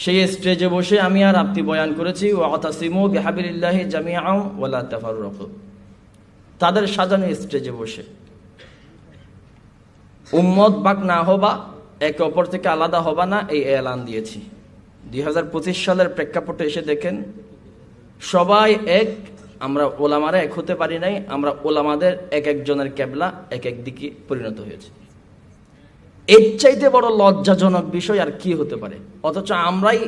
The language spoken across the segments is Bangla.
সেই স্টেজে বসে আমি আর আপনি বয়ান করেছি ওয়াতাসিমু বিহাবিলিল্লাহি জামিআন ওয়ালা তাফাররাকু। তাদের সাজানো স্টেজে বসে উম্মত বাক না হবা, একে অপর থেকে আলাদা হবা না, এই এলান দিয়েছি। 2025 সালের প্রেক্ষাপটে এসে দেখেন সবাই এক, আমরা ওলামারা এক হতে পারি নাই, আমরা ওলামাদের এক একজনের কেবলা এক এক দিকে পরিণত হয়েছে। এর চাইতে বড় লজ্জাজনক বিষয় আর কি হতে পারে? অথচ আমরাই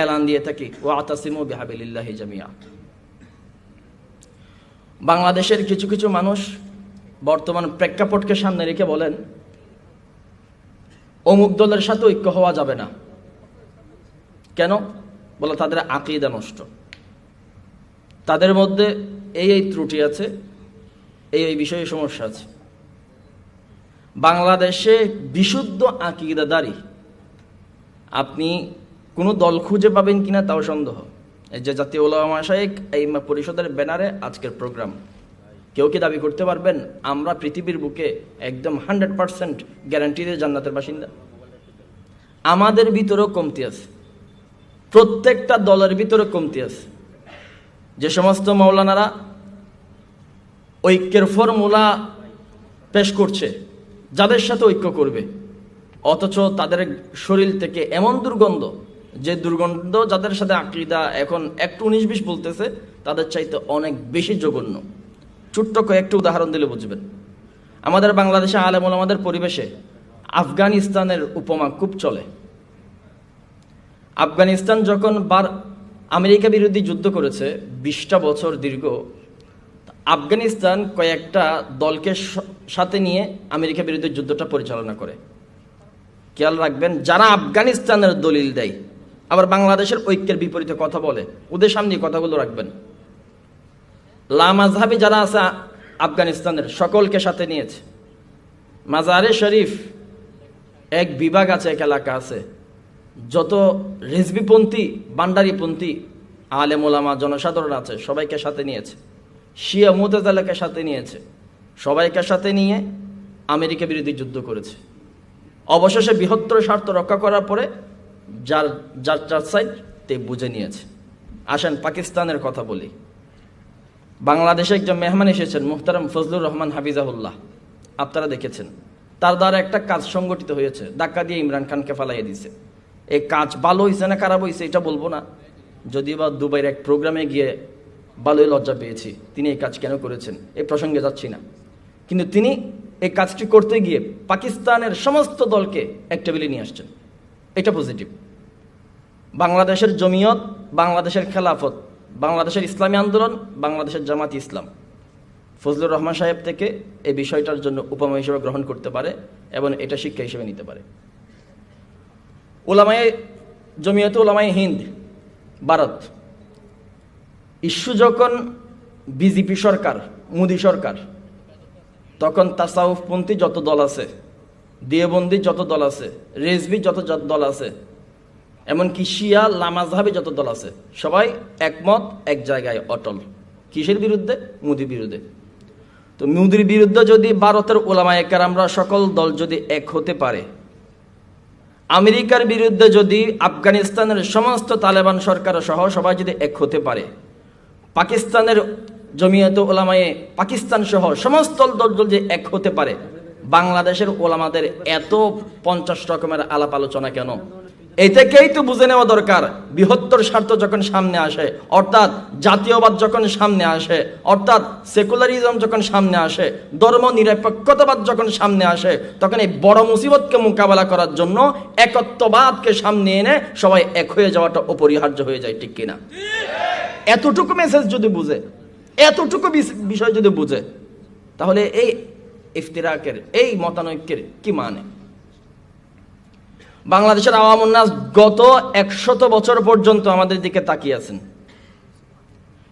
এলান দিয়ে থাকি ওয়াতাসিমু বিহাবিলিল্লাহি জামিআ। বাংলাদেশের কিছু কিছু মানুষ বর্তমান প্রেক্ষাপটকে সামনে রেখে বলেন অমুক দলের সাথে ঐক্য হওয়া যাবে না। কেন? বলে তাদের আকীদা নষ্ট, তাদের মধ্যে এই ত্রুটি আছে, এই বিষয়ে সমস্যা আছে। বাংলাদেশে বিশুদ্ধ আকীদাদারী আপনি কোনো দল খুঁজে পাবেন কিনা তাও সন্দেহ। এই যে জাতীয় উলামা মাশায়েখ এই পরিষদের ব্যানারে আজকের প্রোগ্রাম, কেউ কি দাবি করতে পারবেন আমরা পৃথিবীর বুকে একদম 100% গ্যারান্টি দিয়ে জান্নাতের বাসিন্দা? আমাদের ভিতরেও কমতি আছে, প্রত্যেকটা দলের ভিতরে কমতি আছে। যে সমস্ত মাওলানারা ঐক্যের ফর্মুলা পেশ করছে, যাদের সাথে ঐক্য করবে, অথচ তাদের শরীর থেকে এমন দুর্গন্ধ, যে দুর্গন্ধ যাদের সাথে আকীদা এখন একটু 19-20 বলতেছে, তাদের চাইতে অনেক বেশি জঘন্য। ছোট্ট কয়েকটি উদাহরণ দিলে বুঝবেন। আমাদের বাংলাদেশে আলেম ওলামাদের পরিবেশে আফগানিস্তানের উপমা খুব চলে। আফগানিস্তান যখন আমেরিকা বিরোধী যুদ্ধ করেছে 20টা বছর দীর্ঘ, আফগানিস্তান কয়েকটা দলকে সাথে নিয়ে আমেরিকা বিরোধী যুদ্ধটা পরিচালনা করে। খেয়াল রাখবেন, যারা আফগানিস্তানের দলিল দেয় আবার বাংলাদেশের ঐক্যের বিপরীতে কথা বলে, ওদের সামনে কথাগুলো রাখবেন। লামাজহাবি যারা আছে আফগানিস্তানের, সকলকে সাথে নিয়েছে। মাজারে শরীফ এক বিভাগ আছে, এক এলাকা আছে, যত রিজভিপন্থী বান্ডারিপন্থী আলেম ওলামা জনসাধারণ আছে সবাইকে সাথে নিয়েছে। শিয়া মুতাজিলাকে সাথে নিয়েছে, সবাইকে সাথে নিয়ে আমেরিকা বিরোধী যুদ্ধ করেছে। অবশেষে বৃহত্তর স্বার্থ রক্ষা করার পরে যার যার যার সাইড তে বুঝে নিয়েছে। আসেন পাকিস্তানের কথা বলি। বাংলাদেশে একজন মেহমান এসেছেন, মুহতারাম ফজলুর রহমান হাফিজাহুল্লাহ, আপনারা দেখেছেন। তার দ্বারা একটা কাজ সংগঠিত হয়েছে, ধাক্কা দিয়ে ইমরান খানকে ফালাইয়ে দিছে। এই কাজ ভালো হয়েছে না খারাপ হয়েছে এটা বলবো না, যদিও বা দুবাইয়ের এক প্রোগ্রামে গিয়ে ভালোই লজ্জা পেয়েছি তিনি এই কাজ কেন করেছেন, এই প্রসঙ্গে যাচ্ছি না। কিন্তু তিনি এই কাজটি করতে গিয়ে পাকিস্তানের সমস্ত দলকে এক টেবিলে নিয়ে আসছেন, এটা পজিটিভ। বাংলাদেশের জমিয়ত, বাংলাদেশের খেলাফত, বাংলাদেশের ইসলামী আন্দোলন, বাংলাদেশের জামাত ইসলাম ফজলুর রহমান সাহেব থেকে এই বিষয়টার জন্য উপমা হিসেবে গ্রহণ করতে পারে এবং এটা শিক্ষা হিসেবে নিতে পারে। উলামায়ে জমিয়ত উলামায়ে হিন্দ ভারত ইস্যু যখন বিজেপি সরকার, মোদী সরকার, তখন তাসাউফপন্থী যত দল আছে, দেওবন্দি যত দল আছে, রেজভি যত দল আছে, এমনকি শিয়া লামাজহাবি যত দল আছে, সবাই একমত, এক জায়গায় অটল। কিসের বিরুদ্ধে? মোদীর বিরুদ্ধে। তো মোদীর বিরুদ্ধে যদি ভারতের উলামায়ে কেরামরা সকল দল যদি এক হতে পারে, আমেরিকার বিরুদ্ধে যদি আফগানিস্তানের সমস্ত তালেবান সরকার সহ সবাই যদি এক হতে পারে, পাকিস্তানের জমিয়ত উলামায়ে পাকিস্তান সহ সমস্ত দল যদি এক হতে পারে, বাংলাদেশের ওলামাদের এত 50 রকমের আলাপ আলোচনা কেন? এই থেকেই তো বুঝে নেওয়া দরকার, বৃহত্তর স্বার্থ যখন সামনে আসে, অর্থাৎ জাতীয়বাদ যখন সামনে আসে, অর্থাৎ সেকুলারিজম যখন সামনে আসে, ধর্ম নিরপেক্ষতাবাদ যখন সামনে আসে, তখন এই বড় মুসিবতকে মোকাবেলা করার জন্য একত্ববাদকে সামনে এনে সবাই এক হয়ে যাওয়াটা অপরিহার্য হয়ে যায়, ঠিক কিনা? এতটুকু মেসেজ যদি বুঝে, এতটুকু বিষয় যদি বুঝে, তাহলে এই ইফতিরাকের, এই মতানৈক্যের কি মানে? বাংলাদেশের আওয়ামুন নাস গত 100 বছর পর্যন্ত আমাদের দিকে তাকিয়ে আছেন।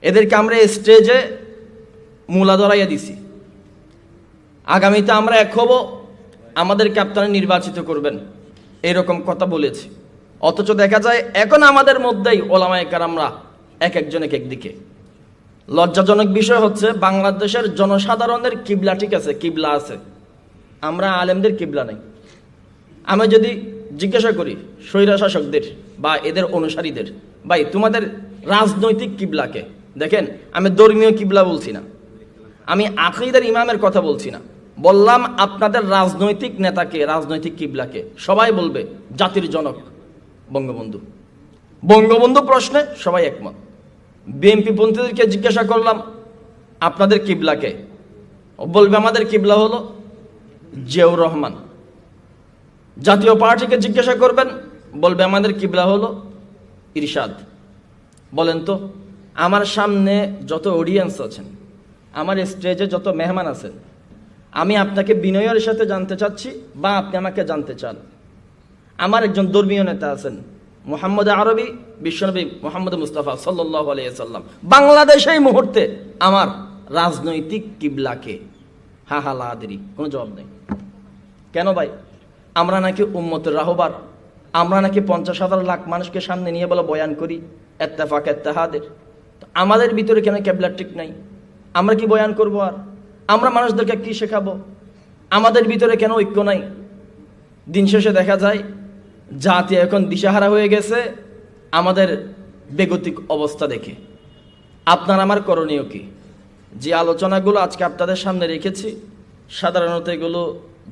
এদেরকে আমরা স্টেজে মূলা ধরাইয়া দিছি, আগামীতে আমরা এক হব, আমাদেরকে আপনারা নির্বাচিত করবেন, এরকম কথা বলেছি। অথচ দেখা যায় এখন আমাদের মধ্যেই ওলামায়ে কেরামরা এক একজন এক একদিকে। লজ্জাজনক বিষয় হচ্ছে বাংলাদেশের জনসাধারণের কিবলা ঠিক আছে, কিবলা আছে, আমরা আলেমদের কিবলা নাই। আমি যদি জিজ্ঞাসা করি স্বৈরা শাসকদের বা এদের অনুসারীদের, ভাই তোমাদের রাজনৈতিক কিবলাকে দেখেন, আমি ধর্মীয় কিবলা বলছি না, আমি আকীদার ইমামের কথা বলছি না, বললাম আপনাদের রাজনৈতিক নেতাকে, রাজনৈতিক কিবলাকে। সবাই বলবে জাতির জনক বঙ্গবন্ধু। বঙ্গবন্ধু প্রশ্নে সবাই একমত। বিএনপি পন্থীদেরকে জিজ্ঞাসা করলাম আপনাদের কিবলাকে, বলবে আমাদের কিবলা হলো জিয়াউর রহমান। জাতীয় পার্টিকে জিজ্ঞাসা করবেন, বলবে আমাদের কিবলা হলো ইরশাদ। বলেন তো, আমার সামনে যত অডিয়েন্স আছেন, আমার স্টেজে যত মেহমান আছেন, আমি আপনাকে বিনয়ের সাথে জানতে চাচ্ছি বা আপনি আমাকে জানতে চান, আমার একজন ধর্মীয় নেতা আছেন মুহাম্মদ আরবি, বিশ্বনবী মুহাম্মদ মুস্তাফা সাল্লাল্লাহু আলাইহি সাল্লাম, বাংলাদেশে এই মুহূর্তে আমার রাজনৈতিক কিবলাকে? হা হা লাদেরি, কোনো জবাব নেই। কেন ভাই? আমরা নাকি উম্মতের রাহবার, আমরা নাকি 50,000 লাখ মানুষকে সামনে নিয়ে বলে বয়ান করি ইত্তেফাক ইত্তেহাদের। আমাদের ভিতরে কেন কিবলা ঠিক নাই? আমরা কি বয়ান করব? আর আমরা মানুষদেরকে কি শেখাবো? আমাদের ভিতরে কেন ঐক্য নাই? দিন শেষে দেখা যায় জাতি এখন দিশাহারা হয়ে গেছে আমাদের বেগতিক অবস্থা দেখে। আপনার আমার করণীয় কি? যে আলোচনাগুলো আজকে আপনাদের সামনে রেখেছি, সাধারণত এগুলো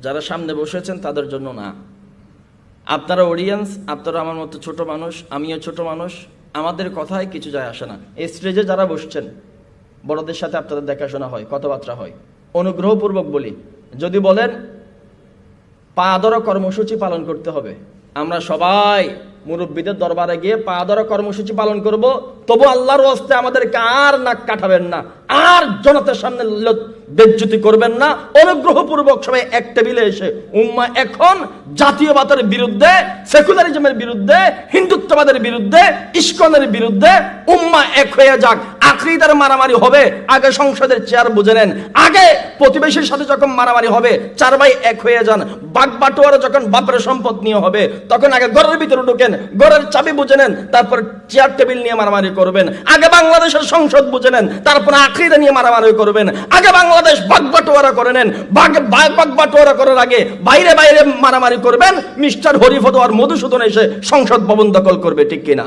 যারা সামনে বসেছেন তাদের জন্য না। আপনারা অডিয়েন্স, আপনারা আমার মতো ছোট মানুষ, আমিও ছোট মানুষ, আমাদের কথায় কিছু যায় আসে না। এই স্টেজে যারা বসছেন, বড়দের সাথে আপনাদের দেখাশোনা হয়, কথাবার্তা হয়। অনুগ্রহপূর্বক বলি, যদি বলেন পা ধরা কর্মসূচি পালন করতে হবে, আমরা সবাই মুরব্বীদের দরবারে গিয়ে পা ধরা কর্মসূচি পালন করব, তবু আল্লাহর ওয়াস্তে আমাদেরকে আর নাক কাটাবেন না, আর জনতার সামনে বেজ্জতি করবেন না। অনুগ্রহপূর্বক সবাই এক টেবিলে এসে উম্মাহ এখন জাতীয়বাদের বিরুদ্ধে, সেকুলারিজমের বিরুদ্ধে, হিন্দুত্ববাদের বিরুদ্ধে, ইস্কনের বিরুদ্ধে উম্মাহ এক হয়ে যাক। আকীদার মারামারি হবে, আগে সংসদের চেয়ার বুঝে নেন। আগে প্রতিবেশীর সাথে যখন মারামারি হবে, চার ভাই এক হয়ে যান। বাগ বাটোয়ারা যখন বাপের সম্পদ নিয়ে হবে, তখন আগে ঘরের ভিতরে ঢুকেন, ঘরের চাবি বুঝে নেন, তারপর চেয়ার টেবিল নিয়ে মারামারি করবেন। আগে বাংলাদেশের সংসদ বুঝে নেন, তারপর আকীদা নিয়ে মারামারি করবেন। আগে বাংলাদেশ বাগ বাটোয়ারা করে নেন, বাগ বাটোয়ারা করার আগে বাইরে বাইরে মারামারি করবেন। মিস্টার হরিফদ আর মধুসূদন এসে সংসদ ভবন দখল করবে, ঠিক কিনা?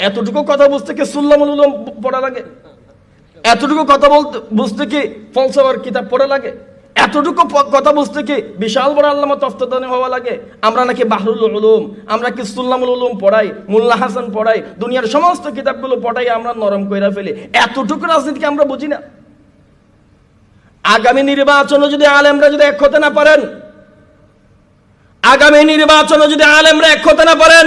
এতটুকু কথা বুঝতে কি সুল্লামুল উলুম পড়া লাগে? এতটুকু কথা বুঝতে কি ফলসফার কিতাব পড়া লাগে? এতটুকু কথা বুঝতে কি বিশাল বড় আল্লামা তফতানি হওয়া লাগে? আমরা নাকি বাহরুল উলুম, আমরা কি সুল্লামুল উলুম পড়াই, মোল্লা হাসান পড়াই, দুনিয়ার সমস্ত কিতাবগুলো পড়াই আমরা নরম কইরা ফেলি। এতটুকু রাজনীতিকে আমরা বুঝি না? আগামী নির্বাচনে যদি আলেমরা যদি এক হতে না পারেন, আগামী নির্বাচনে যদি আলেমরা এক হতে না পারেন,